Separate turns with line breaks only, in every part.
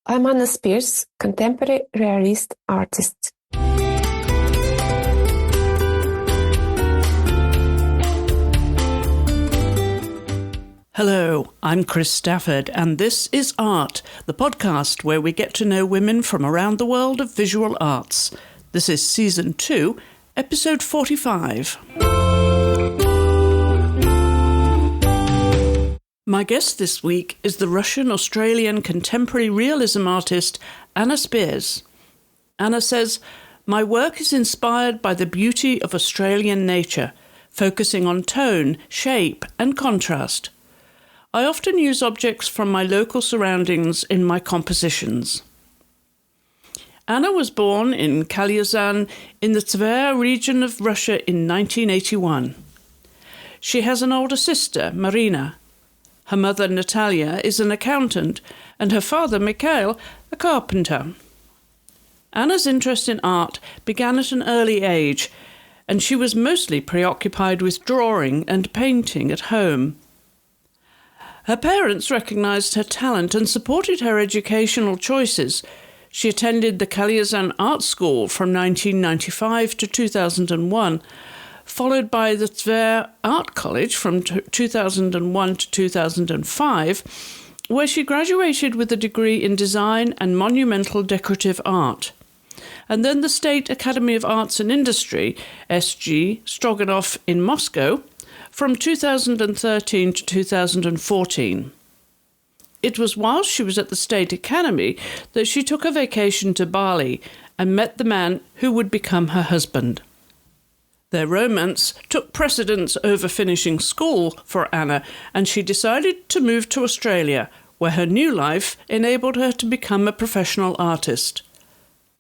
I'm Anna Speirs, contemporary realist artist.
Hello, I'm Chris Stafford, and this is Art, the podcast where we get to know women from around the world of visual arts. This is Season 2, Episode 45. My guest this week is the Russian-Australian contemporary realism artist Anna Speirs. Anna says, "My work is inspired by the beauty of Australian nature, focusing on tone, shape and contrast. I often use objects from my local surroundings in my compositions." Anna was born in Kalyazan in the Tver region of Russia in 1981. She has an older sister, Marina. Her mother, Natalia, is an accountant, and her father, Mikhail, a carpenter. Anna's interest in art began at an early age, and she was mostly preoccupied with drawing and painting at home. Her parents recognised her talent and supported her educational choices. She attended the Kalyazan Art School from 1995 to 2001, followed by the Tver Art College from 2001 to 2005, where she graduated with a degree in design and monumental decorative art. And then the State Academy of Arts and Industry, SG, Stroganov in Moscow, from 2013 to 2014. It was while she was at the State Academy that she took a vacation to Bali and met the man who would become her husband. Their romance took precedence over finishing school for Anna, and she decided to move to Australia, where her new life enabled her to become a professional artist.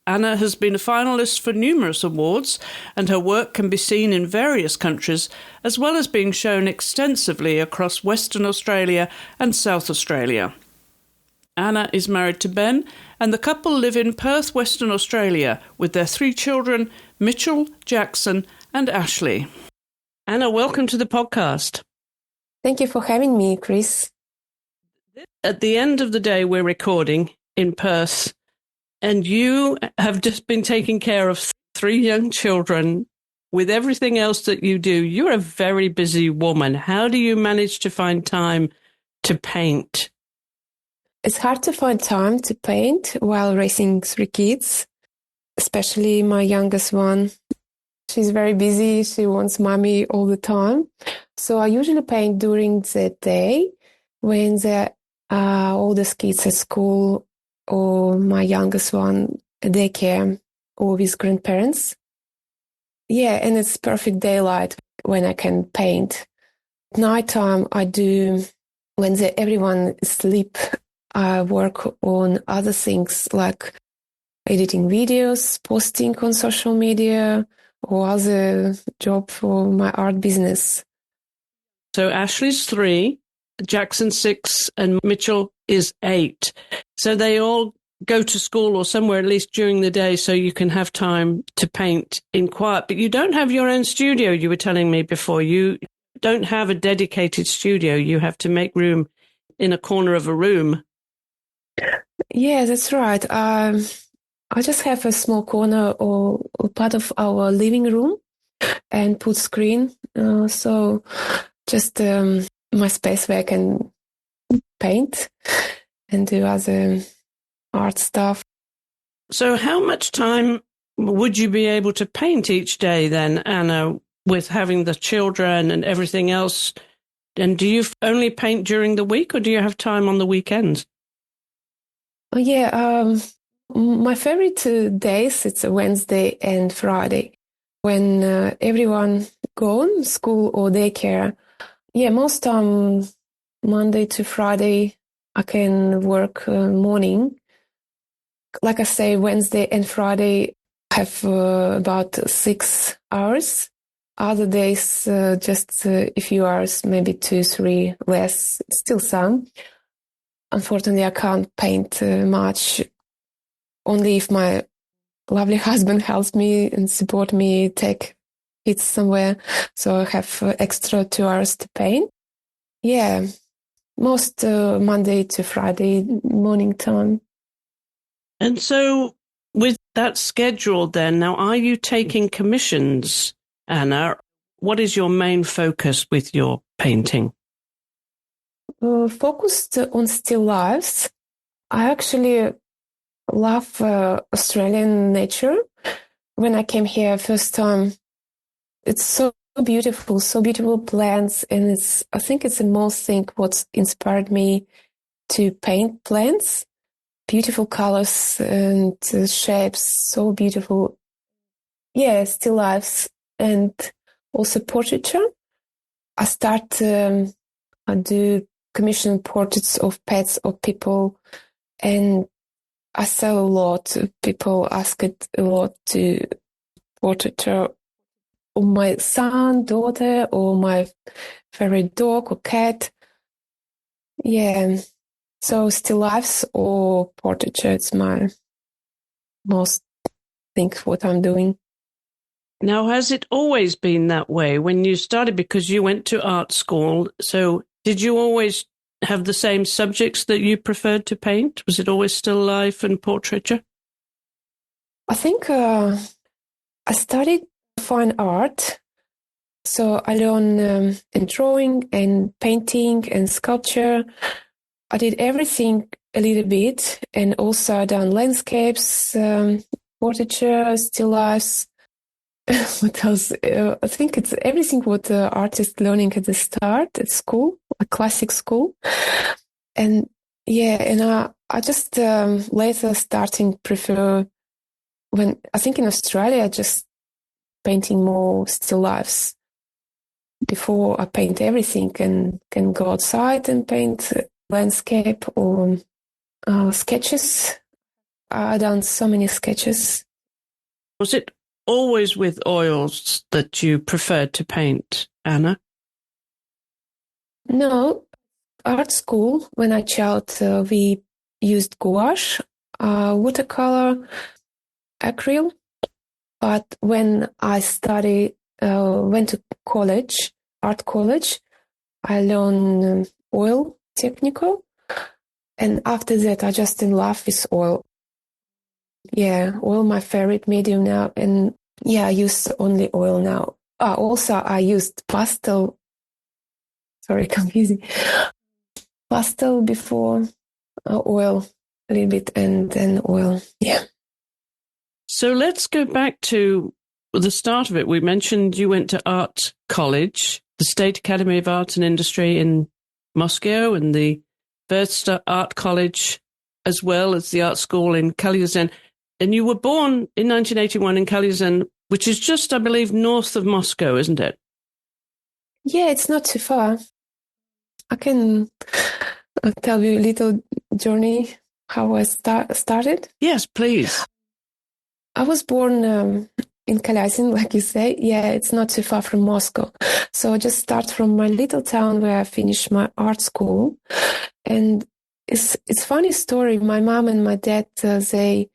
Anna has been a finalist for numerous awards, and her work can be seen in various countries, as well as being shown extensively across Western Australia and South Australia. Anna is married to Ben, and the couple live in Perth, Western Australia, with their 3 children, Mitchell, Jackson, and Ashley. Anna, welcome to the podcast.
Thank you for having me, Chris.
At the end of the day, we're recording in Perth, and you have just been taking care of 3 young children. With everything else that you do, you're a very busy woman. How do you manage to find time to paint?
It's hard to find time to paint while raising 3 kids, especially my youngest one. She's very busy. She wants mommy all the time. So I usually paint during the day when the oldest kids at school or my youngest one at daycare or with grandparents. Yeah, and it's perfect daylight when I can paint. Nighttime I do, when everyone is asleep, I work on other things like editing videos, posting on social media, or other job for my art business.
So Ashley's 3, Jackson 6, and Mitchell is 8. So they all go to school or somewhere at least during the day so you can have time to paint in quiet. But you don't have your own studio, you were telling me before. You don't have a dedicated studio. You have to make room in a corner of a room.
Yeah, that's right. I just have a small corner or part of our living room and put screen. So just my space where I can paint and do other art stuff.
So how much time would you be able to paint each day then, Anna, with having the children and everything else? And do you only paint during the week or do you have time on the weekends?
Yeah, my favorite days, it's a Wednesday and Friday when everyone gone, school or daycare. Yeah, most Monday to Friday I can work morning. Like I say, Wednesday and Friday I have about 6 hours. Other days just a few hours, maybe 2, 3 less, still some. Unfortunately, I can't paint much. Only if my lovely husband helps me and support me take it somewhere. So I have extra 2 hours to paint. Yeah, most Monday to Friday morning time.
And so with that schedule then, now are you taking commissions, Anna? What is your main focus with your painting?
Focused on still lifes. I actually love Australian nature. When I came here first time, it's so beautiful plants, and I think it's the most thing what inspired me to paint plants. Beautiful colors and shapes, so beautiful. Yeah, still lifes and also portraiture. I do commission portraits of pets or people, and I sell a lot. People ask it a lot to portraiture of my son, daughter, or my favorite dog or cat. Yeah, so still lifes or portraiture, it's my most think what I'm doing.
Now, has it always been that way when you started? Because you went to art school, so did you always have the same subjects that you preferred to paint? Was it always still life and portraiture?
I think I studied fine art, so I learned in drawing and painting and sculpture. I did everything a little bit, and also I done landscapes, portraiture, still lifes. What else? I think it's everything what the artist learning at the start at school, a classic school. And yeah, and I just later starting prefer when I think in Australia just painting more still lifes. Before I paint everything and can go outside and paint landscape or sketches. I done so many sketches.
Was it always with oils that you preferred to paint, Anna?
No, art school, when I child, we used gouache, watercolor, acrylic. But when I went to college, art college, I learned oil technical. And after that, I just in love with oil. Yeah, oil my favorite medium now. And yeah, I use only oil now. Also, I used pastel. Sorry, confusing. Pastel before oil a little bit and then oil. Yeah.
So let's go back to the start of it. We mentioned you went to art college, the State Academy of Arts and Industry in Moscow, and the Versta Art College, as well as the art school in Kalyazin. And you were born in 1981 in Kalyazin, which is just, I believe, north of Moscow, isn't it?
Yeah, it's not too far. I can tell you a little journey, how I started.
Yes, please.
I was born in Kalyazin, like you say. Yeah, it's not too far from Moscow. So I just start from my little town where I finished my art school. And it's funny story. My mom and my dad, they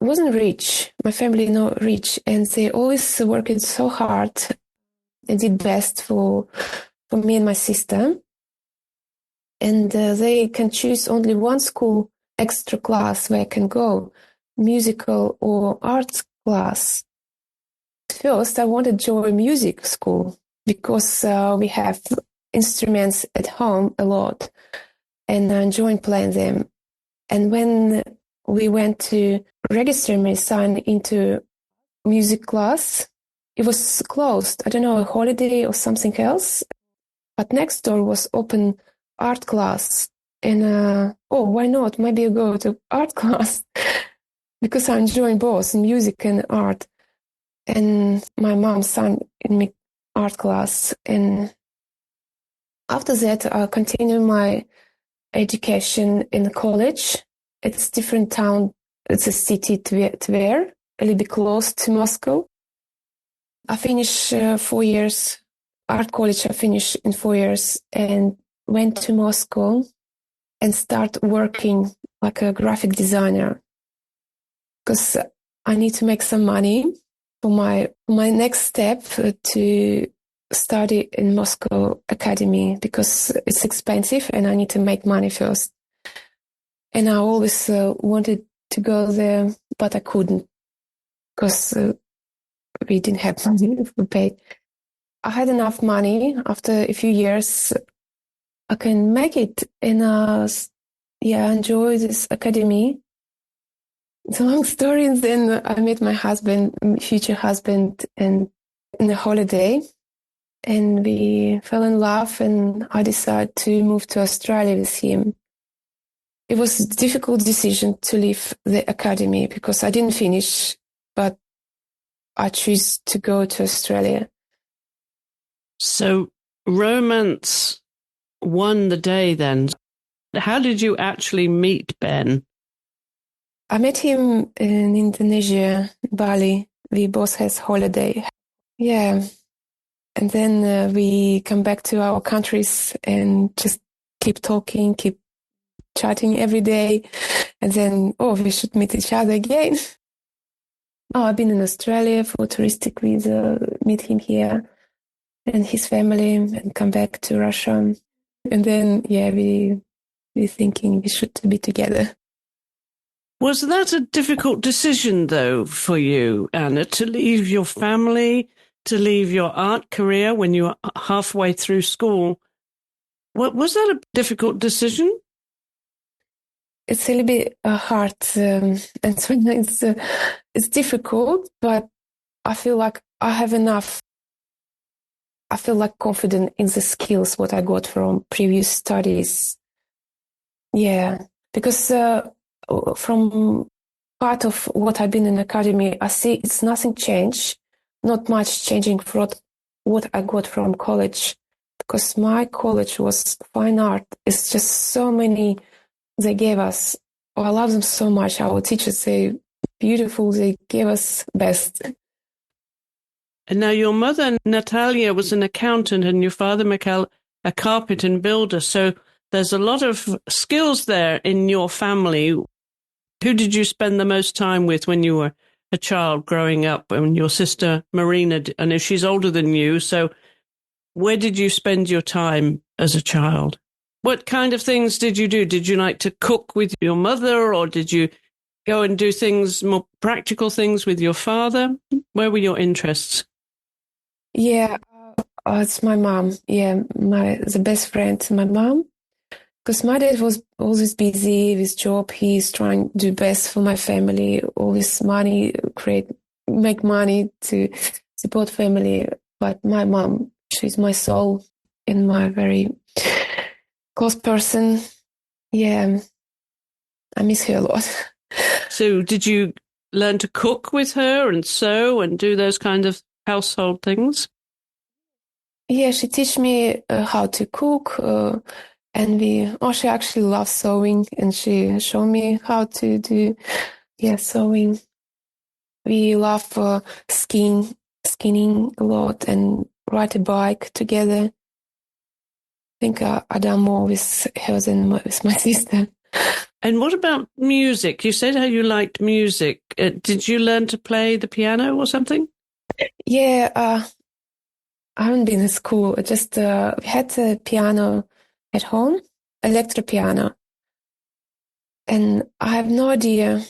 wasn't rich. My family not rich. And they always working so hard and did best for me and my sister. And they can choose only one school, extra class where I can go, musical or arts class. First, I wanted to join music school because we have instruments at home a lot, and I enjoy playing them. And when we went to register my son into music class, it was closed. I don't know, a holiday or something else. But next door was open art class. And, why not? Maybe I go to art class because I enjoy both music and art. And my mom sang in my art class. And after that, I continued my education in college. It's different town. It's a city, Tver, a little bit close to Moscow. I finished 4 years. Art college I finished in 4 years and went to Moscow and start working like a graphic designer because I need to make some money for my next step to study in Moscow Academy because it's expensive and I need to make money first. And I always wanted to go there, but I couldn't because we didn't have money for pay. I had enough money. After a few years, I can make it and enjoy this academy. It's a long story. And then I met my husband, future husband, and in a holiday, and we fell in love, and I decided to move to Australia with him. It was a difficult decision to leave the academy because I didn't finish, but I chose to go to Australia.
So romance won the day then. How did you actually meet Ben?
I met him in Indonesia, Bali. We both had holiday. Yeah. And then we come back to our countries and just keep talking, keep chatting every day. And then, we should meet each other again. I've been in Australia for touristic visa, meet him here and his family, and come back to Russia. And then, we're thinking we should be together.
Was that a difficult decision, though, for you, Anna, to leave your family, to leave your art career when you were halfway through school? Was that a difficult decision?
It's a little bit hard, and sometimes it's difficult, but I feel like I have enough. I feel like confident in the skills what I got from previous studies. Yeah, because from part of what I've been in academy, I see it's nothing changed, not much changing from what I got from college, because my college was fine art. It's just so many they gave us. I love them so much. Our teachers, they beautiful. They gave us best.
And now your mother, Natalia, was an accountant and your father, Mikhail, a carpenter and builder. So there's a lot of skills there in your family. Who did you spend the most time with when you were a child growing up? And your sister, Marina, I know she's older than you. So where did you spend your time as a child? What kind of things did you do? Did you like to cook with your mother, or did you go and do things, more practical things with your father? Where were your interests?
Yeah, it's my mom. Yeah, the best friend, my mom. Because my dad was always busy with job. He's trying to do best for my family, all this money, make money to support family. But my mom, she's my soul and my very close person. Yeah, I miss her a lot.
So did you learn to cook with her and sew and do those kind of household things?
Yeah, she teach me how to cook. And she actually loves sewing, and she showed me how to do, sewing. We love skinning a lot and ride a bike together. I think I done more with her than with my sister.
And what about music? You said how you liked music. Did you learn to play the piano or something?
Yeah, I haven't been in school. Just we had a piano at home, electric piano, and I have no idea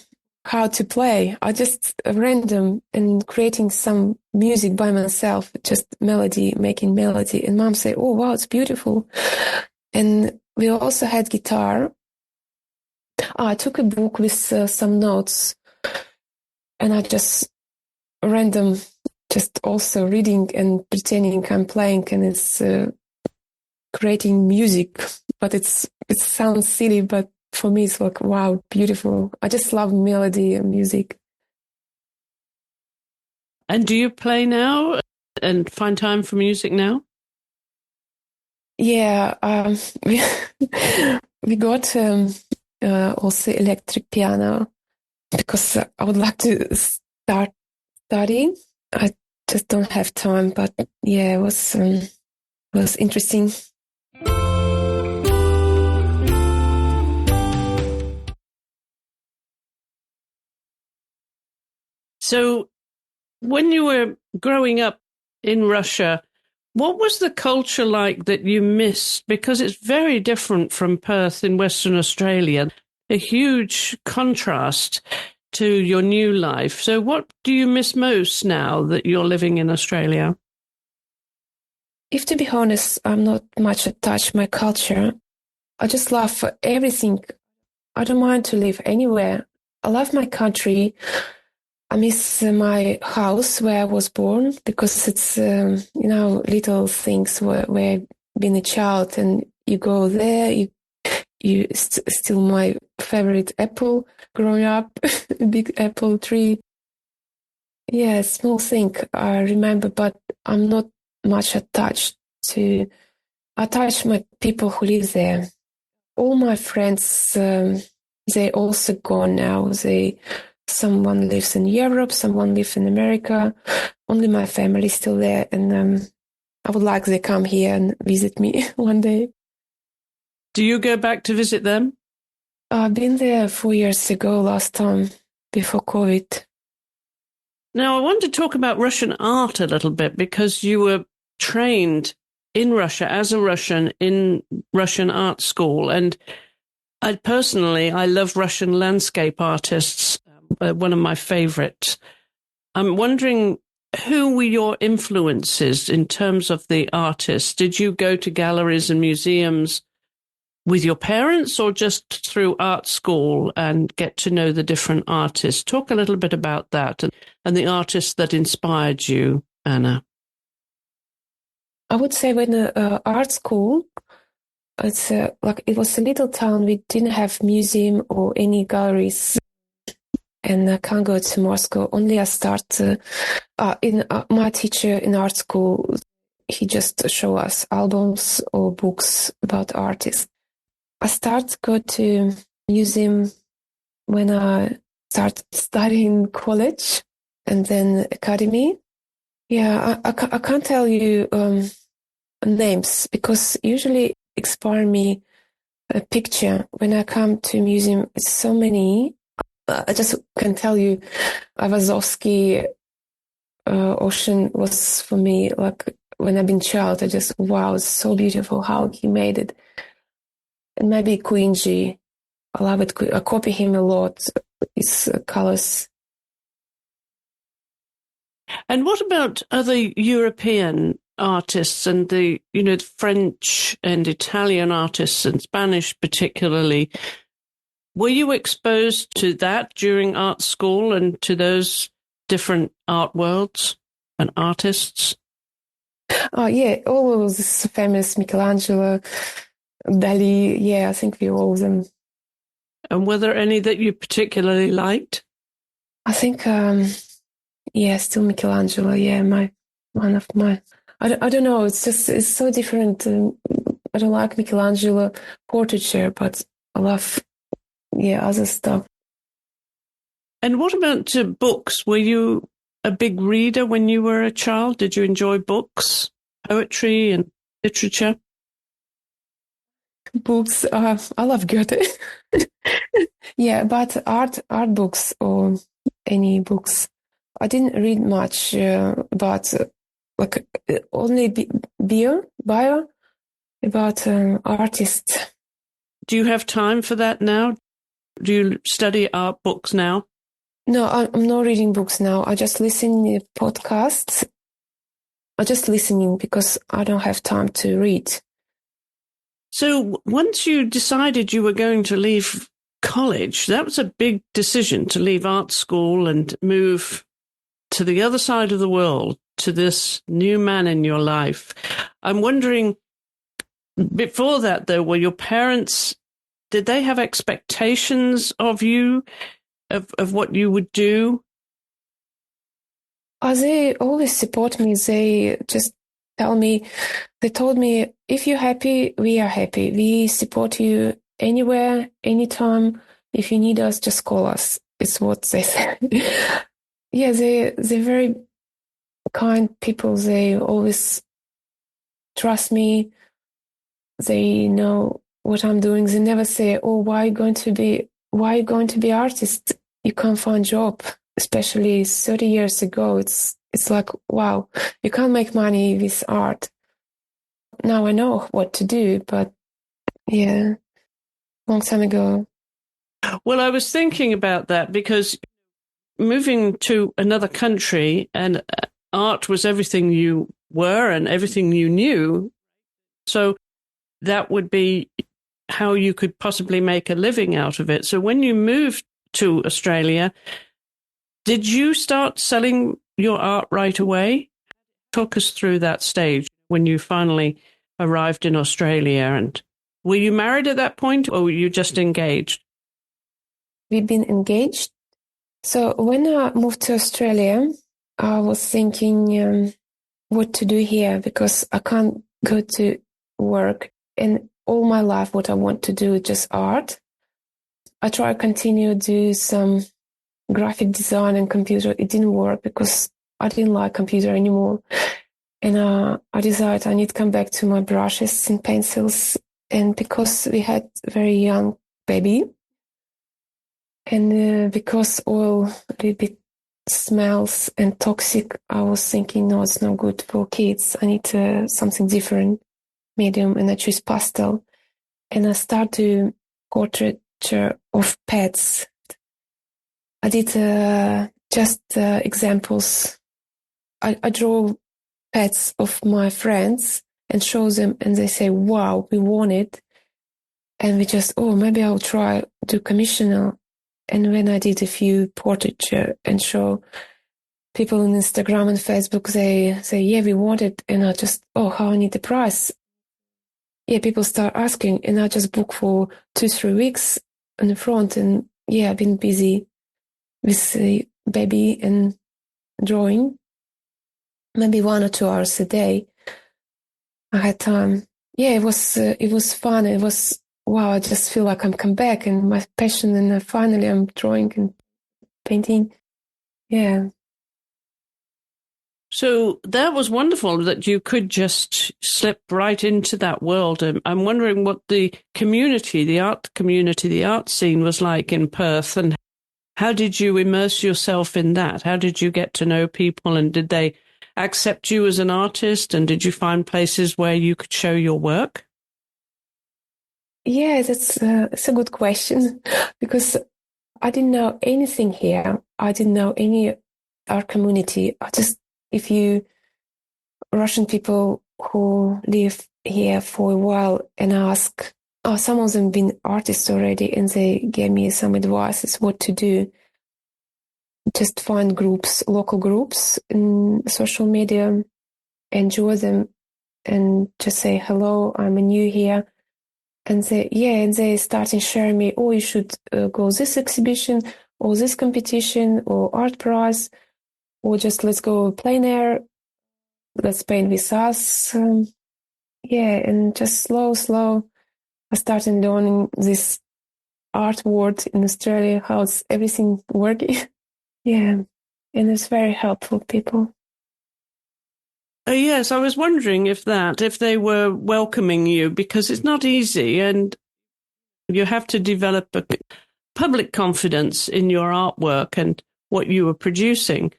how to play. I just random and creating some music by myself, just making melody. And mom said, "Oh wow, it's beautiful." And we also had guitar. I took a book with some notes, and I just random, just also reading and pretending I'm playing, and it's creating music. But it sounds silly, but for me it's like, wow, beautiful. I just love melody and music.
And do you play now and find time for music now?
Yeah, we got also electric piano because I would like to start studying. I just don't have time, but yeah, it was interesting.
So when you were growing up in Russia, what was the culture like that you missed? Because it's very different from Perth in Western Australia. a huge contrast to your new life. So what do you miss most now that you're living in Australia?
If to be honest, I'm not much attached to my culture. I just love everything. I don't mind to live anywhere. I love my country. I miss my house where I was born because it's, little things where being a child and you go there, still my favorite apple growing up, a big apple tree. Yeah, small thing I remember, but I'm not much attached my people who live there. All my friends, they also gone now. Someone lives in Europe, someone lives in America. Only my family is still there, and I would like they come here and visit me one day.
Do you go back to visit them?
I've been there 4 years ago, last time, before COVID.
Now, I want to talk about Russian art a little bit because you were trained in Russia as a Russian in Russian art school. And I love Russian landscape artists, one of my favorites. I'm wondering, who were your influences in terms of the artists? Did you go to galleries and museums with your parents or just through art school and get to know the different artists? Talk a little bit about that and the artists that inspired you, Anna.
I would say when art school, it was a little town. We didn't have museum or any galleries, and I can't go to Moscow. Only I start my teacher in art school. He just show us albums or books about artists. I start go to museum when I start studying college and then academy. Yeah, I can't tell you names because usually inspire me a picture. When I come to museum, it's so many. I just can tell you, Ayvazovsky Ocean was for me like when I've been child. I just wow, it's so beautiful how he made it. And maybe Quincy, I love it. I copy him a lot. His colors.
And what about other European artists and the French and Italian artists and Spanish particularly? Were you exposed to that during art school and to those different art worlds and artists?
Oh yeah, all of those famous Michelangelo, Dali. Yeah, I think we all of them.
And were there any that you particularly liked?
I think, still Michelangelo. Yeah, one of my. I don't know. It's so different. I don't like Michelangelo portraiture, but I love other stuff.
And what about books? Were you a big reader when you were a child? Did you enjoy books, poetry, and literature?
Books. I love Goethe. Yeah, but art books or any books. I didn't read much about only bio about artists.
Do you have time for that now? Do you study art books now?
No, I'm not reading books now. I just listen to podcasts. I'm just listening because I don't have time to read.
So once you decided you were going to leave college, that was a big decision to leave art school and move to the other side of the world, to this new man in your life. I'm wondering, before that though, were your parents, did they have expectations of you, of what you would do?
They always support me. They just told me, if you're happy, we are happy. We support you anywhere, anytime. If you need us, just call us. It's what they say. Yeah, they're very kind people. They always trust me. They know what I'm doing. They never say, "Oh, why are you going to be artist? You can't find job." Especially 30 years ago, it's like, wow, you can't make money with art. Now I know what to do, but yeah, long time ago.
Well, I was thinking about that because moving to another country and art was everything you were and everything you knew. So that would be how you could possibly make a living out of it. So when you moved to Australia, did you start selling your art right away? Talk us through that stage when you finally arrived in Australia. And were you married at that point or were you just engaged?
We've been engaged. So when I moved to Australia, I was thinking what to do here because I can't go to work. And all my life, what I want to do is just art. I try to continue to do some graphic design and computer. It didn't work because I didn't like computer anymore. And I decided I need to come back to my brushes and pencils. And because we had a very young baby, and because oil a little bit smells and toxic, I was thinking, no, it's not good for kids. I need something different medium, and I choose pastel. And I started portraiture of pets. I did just examples. I draw pets of my friends and show them, and they say, wow, we want it. And we just, oh, maybe I'll try to commission. And when I did a few portraiture and show people on Instagram and Facebook, they say, yeah, we want it. And I just, oh, how I need the price. Yeah, people start asking, and I just book for 2-3 weeks in the front. And yeah, I've been busy with the baby and drawing, maybe 1 or 2 hours a day. I had time. Yeah, it was fun. It was, wow, I just feel like I'm come back and my passion, and finally I'm drawing and painting. Yeah.
So that was wonderful that you could just slip right into that world. I'm wondering what the community, the art community, the art scene was like in Perth, and how did you immerse yourself in that? How did you get to know people, and did they accept you as an artist, and did you find places where you could show your work?
Yeah, it's a good question because I didn't know anything here. I didn't know any art community. If you Russian people who live here for a while and ask, oh, some of them been artists already, and they gave me some advice what to do. Just find groups, local groups in social media, and join them, and just say, hello, I'm a new here. And they starting sharing me, oh, you should go this exhibition or this competition or art prize, or just let's go plein air, let's paint with us. And just slow, I started learning this art world in Australia, how it's everything working. Yeah, and it's very helpful, people.
Yes, I was wondering if they were welcoming you, because it's not easy and you have to develop a public confidence in your artwork and what you were producing.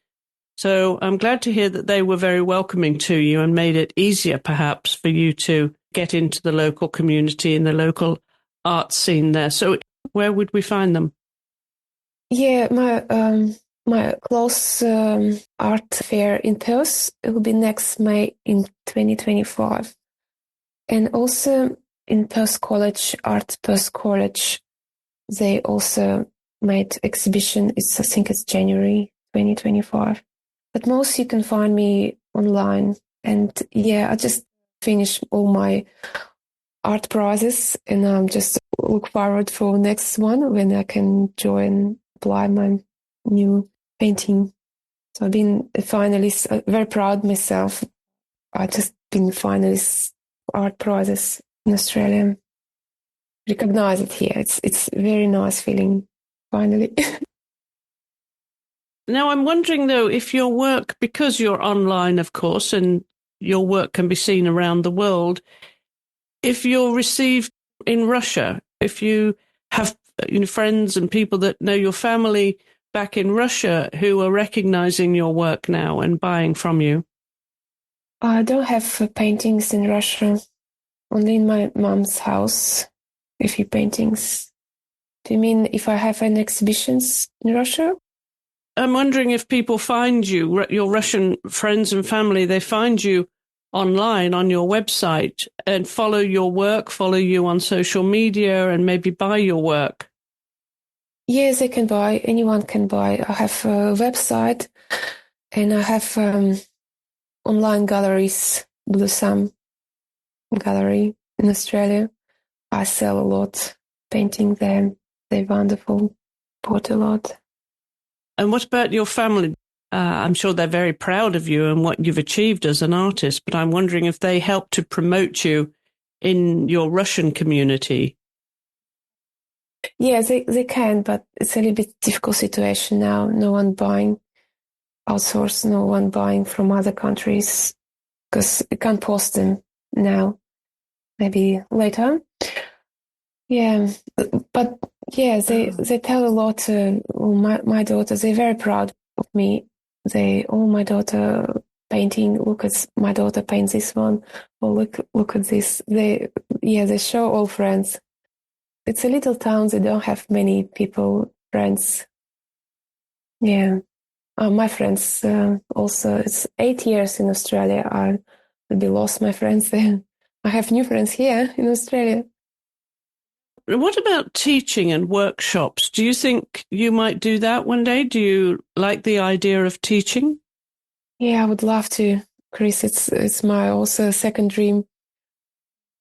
So I'm glad to hear that they were very welcoming to you and made it easier perhaps for you to get into the local community and the local art scene there. So where would we find them?
Yeah, my close art fair in Perth, it will be next May in 2025. And also in Perth College, Art Perth College, they also made exhibition. I think it's January 2025. But most you can find me online. And yeah, I just finished all my art prizes, and I'm just look forward for next one when I can join, apply my new painting. So I've been a finalist, very proud myself. I just been finalist art prizes in Australia. Recognize it here. It's very nice feeling, finally.
Now, I'm wondering, though, if your work, because you're online, of course, and your work can be seen around the world, if you're received in Russia, if you have friends and people that know your family back in Russia who are recognizing your work now and buying from you.
I don't have paintings in Russia, only in my mom's house, a few paintings. Do you mean if I have any exhibitions in Russia?
I'm wondering if people find you, your Russian friends and family, they find you online on your website and follow your work, follow you on social media and maybe buy your work.
Yes, they can buy. Anyone can buy. I have a website and I have online galleries, Blue Sam Gallery in Australia. I sell a lot, painting them. They're wonderful. Bought a lot.
And what about your family? I'm sure they're very proud of you and what you've achieved as an artist, but I'm wondering if they help to promote you in your Russian community.
Yes, they can, but it's a little bit difficult situation now. No one buying outsource, no one buying from other countries because you can't post them now. Maybe later. Yeah, but yeah, they tell a lot. My daughter, they're very proud of me. My daughter painting. Look at my daughter paints this one. Oh, look at this. They show all friends. It's a little town. They don't have many people, friends. Yeah. My friends also. It's 8 years in Australia. I will be lost my friends there. I have new friends here in Australia.
What about teaching and workshops? Do you think you might do that one day? Do you like the idea of teaching?
Yeah, I would love to, Chris. It's my also second dream.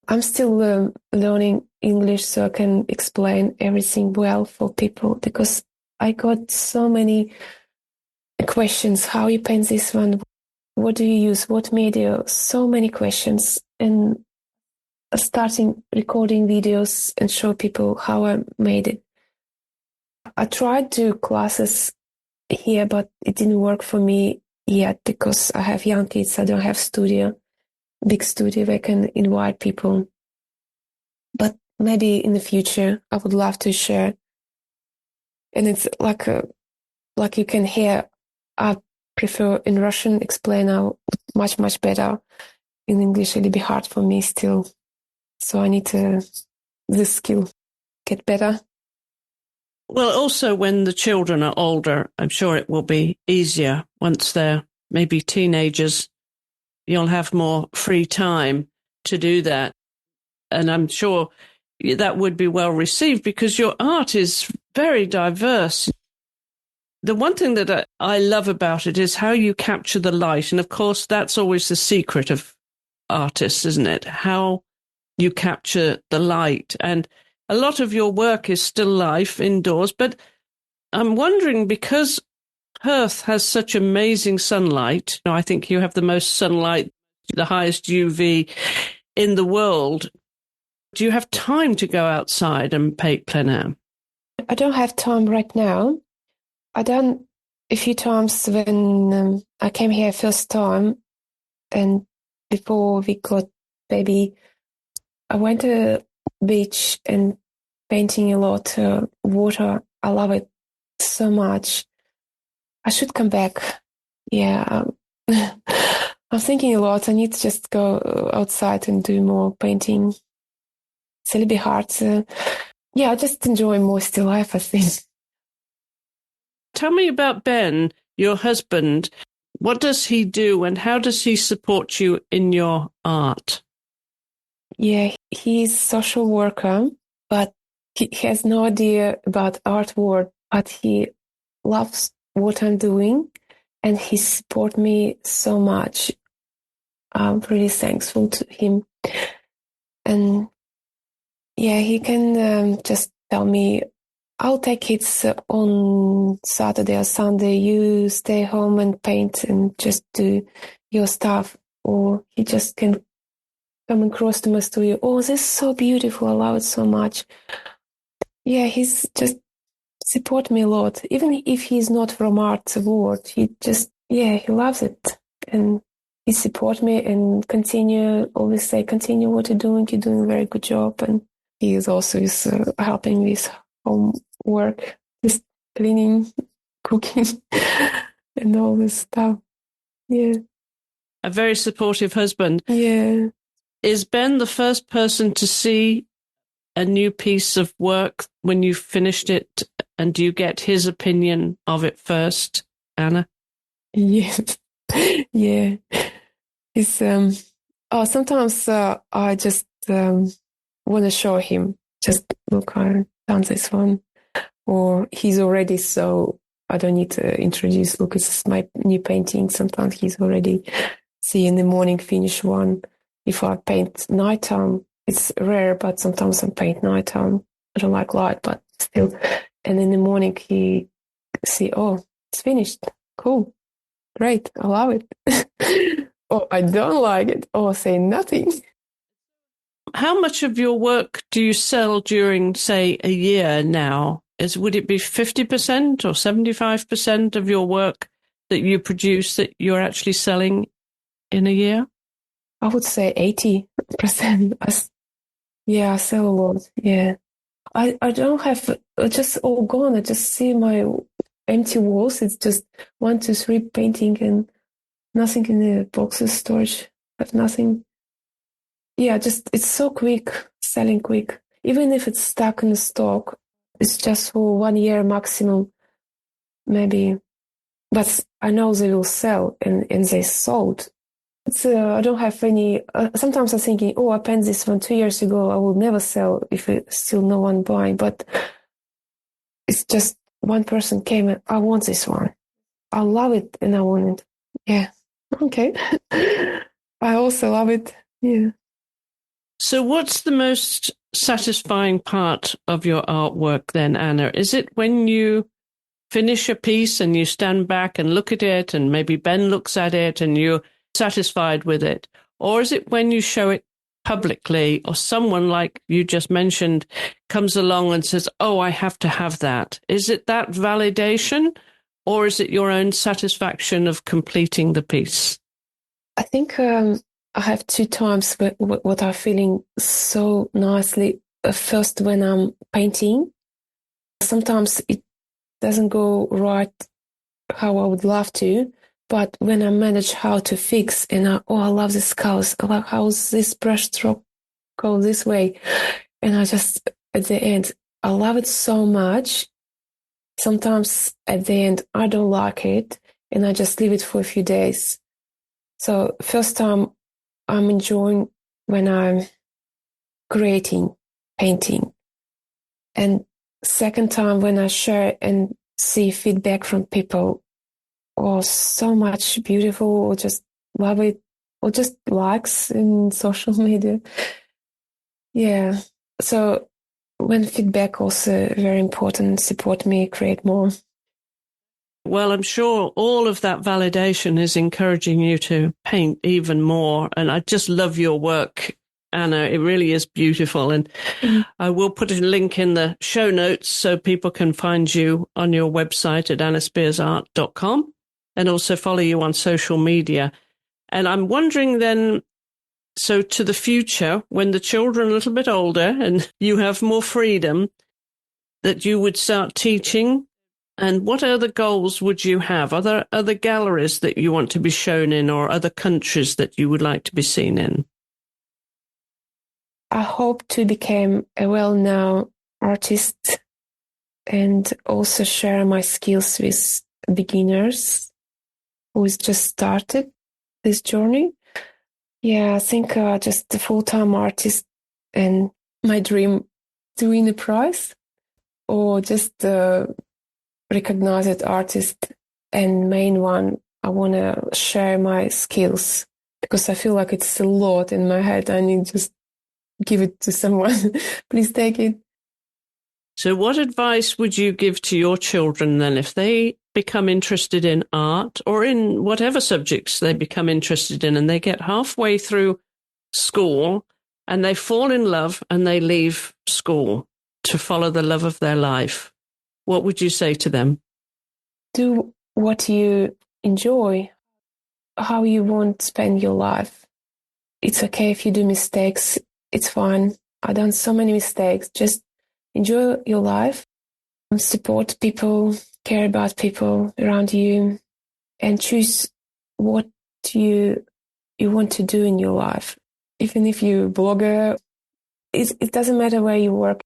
I'm still learning English so I can explain everything well for people because I got so many questions. How you paint this one? What do you use? What media? So many questions. And starting recording videos and show people how I made it. I tried to do classes here, but it didn't work for me yet because I have young kids. I don't have big studio where I can invite people. But maybe in the future, I would love to share. And it's like you can hear, I prefer in Russian explain now much, much better. In English, it'll be hard for me still. So I need this skill get better.
Well, also when the children are older, I'm sure it will be easier once they're maybe teenagers. You'll have more free time to do that. And I'm sure that would be well received because your art is very diverse. The one thing that I love about it is how you capture the light. And of course, that's always the secret of artists, isn't it? How you capture the light. And a lot of your work is still life indoors. But I'm wondering, because Perth has such amazing sunlight, I think you have the most sunlight, the highest UV in the world. Do you have time to go outside and paint plein air?
I don't have time right now. I done a few times when I came here first time, and before we got baby, I went to the beach and painting a lot. Water, I love it so much. I should come back. Yeah, I'm thinking a lot. I need to just go outside and do more painting. It's a little bit hard. Yeah, I just enjoy more still life, I think.
Tell me about Ben, your husband. What does he do and how does he support you in your art?
Yeah, he's a social worker, but he has no idea about art world, but he loves what I'm doing and he supports me so much. I'm really thankful to him. And yeah, he can just tell me, I'll take kids on Saturday or Sunday. You stay home and paint and just do your stuff. Or he just can come across to my studio. Oh, this is so beautiful. I love it so much. Yeah, he's just support me a lot. Even if he's not from art world, he loves it. And he support me and always say, continue what you're doing. You're doing a very good job. And he is also helping with homework, just cleaning, cooking, and all this stuff. Yeah.
A very supportive husband.
Yeah.
Is Ben the first person to see a new piece of work when you've finished it? And do you get his opinion of it first, Anna?
Yeah. Yeah. It's sometimes I just want to show him, just look, I've done this one, or he's already, so I don't need to introduce, look, it's my new painting. Sometimes he's already see in the morning finish one. If I paint nighttime, it's rare, but sometimes I paint nighttime. I don't like light, but still. And in the morning he see, oh, it's finished. Cool. Great. I love it. Or I don't like it, or say nothing.
How much of your work do you sell during, say, a year now? Would it be 50% or 75% of your work that you produce that you're actually selling in a year?
I would say 80%. Yeah, I sell a lot. Yeah. I don't have, just all gone. I just see my empty walls. It's just 1, 2, 3 painting and nothing in the boxes, storage. I have nothing. Yeah, just it's so quick, selling quick. Even if it's stuck in the stock, it's just for 1 year maximum, maybe. But I know they will sell, and they sold. I don't have any. Sometimes I'm thinking, oh, I painted this one 2 years ago. I will never sell if it's still no one buying. But it's just one person came and I want this one. I love it and I want it. Yeah. Okay. I also love it. Yeah.
So what's the most satisfying part of your artwork then, Anna? Is it when you finish a piece and you stand back and look at it and maybe Ben looks at it and you're satisfied with it? Or is it when you show it publicly or someone like you just mentioned comes along and says, oh, I have to have that? Is it that validation or is it your own satisfaction of completing the piece?
I think I have 2 times what I'm feeling so nicely. First, when I'm painting, sometimes it doesn't go right how I would love to, but when I manage how to fix and I love this colors, I love how this brush stroke go this way, and I just at the end I love it so much. Sometimes at the end I don't like it and I just leave it for a few days. So first time I'm enjoying when I'm creating, painting. And second time when I share and see feedback from people, so much beautiful, or just love it, or just likes in social media. Yeah. So when feedback also very important, support me, create more.
Well, I'm sure all of that validation is encouraging you to paint even more. And I just love your work, Anna. It really is beautiful. And I will put a link in the show notes so people can find you on your website at annaspeirsart.com and also follow you on social media. And I'm wondering then, so to the future, when the children are a little bit older and you have more freedom, that you would start teaching. And what other goals would you have? Are there other galleries that you want to be shown in or other countries that you would like to be seen in?
I hope to become a well-known artist and also share my skills with beginners who has just started this journey. Yeah, I think just a full-time artist and my dream to win a prize or just recognized artist, and main one, I want to share my skills because I feel like it's a lot in my head. I need to just give it to someone. Please take it.
So what advice would you give to your children then if they become interested in art or in whatever subjects they become interested in and they get halfway through school and they fall in love and they leave school to follow the love of their life? What would you say to them?
Do what you enjoy, how you want to spend your life. It's okay if you do mistakes. It's fine. I've done so many mistakes. Just enjoy your life, support people, care about people around you, and choose what you want to do in your life. Even if you're a blogger, it doesn't matter where you work.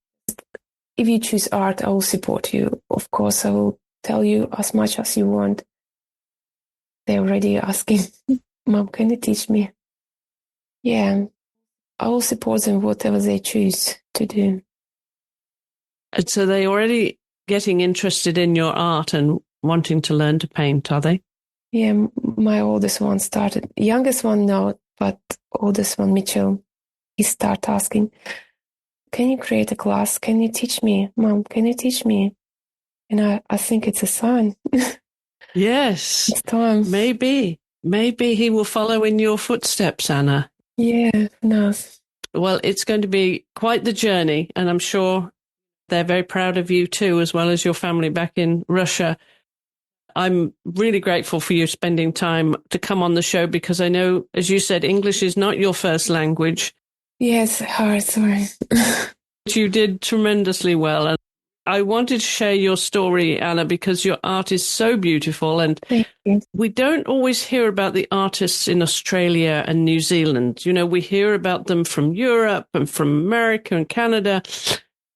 If you choose art, I will support you. Of course, I will tell you as much as you want. They're already asking, Mom, can you teach me? Yeah, I will support them whatever they choose to do.
And so they're already getting interested in your art and wanting to learn to paint, are they?
Yeah, my oldest one started. Youngest one, no, but oldest one, Mitchell, he started asking, can you create a class? Can you teach me? Mom, can you teach me? And I think it's a sign.
Yes.
It's time.
Maybe he will follow in your footsteps, Anna.
Yeah, no.
Well, it's going to be quite the journey, and I'm sure they're very proud of you too, as well as your family back in Russia. I'm really grateful for you spending time to come on the show because I know, as you said, English is not your first language.
Yes, hard, sorry.
You did tremendously well. And I wanted to share your story, Anna, because your art is so beautiful. And
Thank you.
we don't always hear about the artists in Australia and New Zealand. You know, we hear about them from Europe and from America and Canada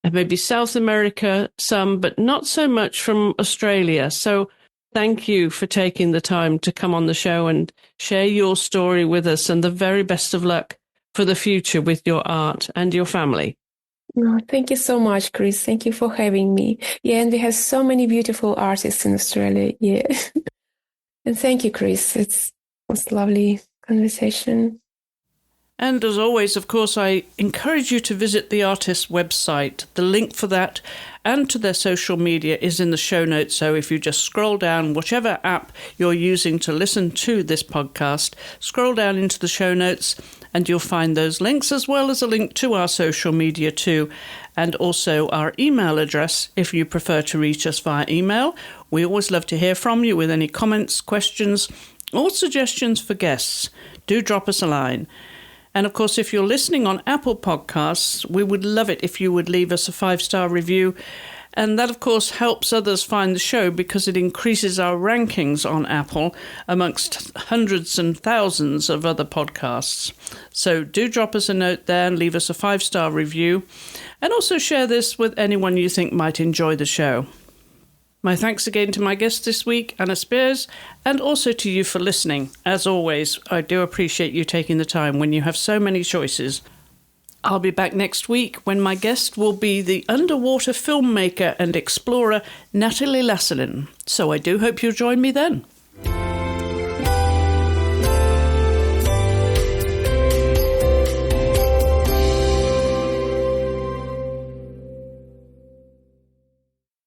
and maybe South America, some, but not so much from Australia. So thank you for taking the time to come on the show and share your story with us, and the very best of luck for the future with your art and your family.
No, thank you so much, Chris. Thank you for having me. Yeah, and we have so many beautiful artists in Australia. Yeah. And thank you, Chris. It was a lovely conversation.
And as always, of course, I encourage you to visit the artist's website. The link for that and to their social media is in the show notes. So if you just scroll down, whichever app you're using to listen to this podcast, scroll down into the show notes and you'll find those links, as well as a link to our social media too, and also our email address if you prefer to reach us via email. We always love to hear from you with any comments, questions, or suggestions for guests. Do drop us a line. And of course, if you're listening on Apple Podcasts, we would love it if you would leave us a 5-star review. And that, of course, helps others find the show because it increases our rankings on Apple amongst hundreds and thousands of other podcasts. So do drop us a note there and leave us a 5-star review. And also share this with anyone you think might enjoy the show. My thanks again to my guest this week, Anna Speirs, and also to you for listening. As always, I do appreciate you taking the time when you have so many choices. I'll be back next week when my guest will be the underwater filmmaker and explorer Natalie Lasselin. So I do hope you'll join me then.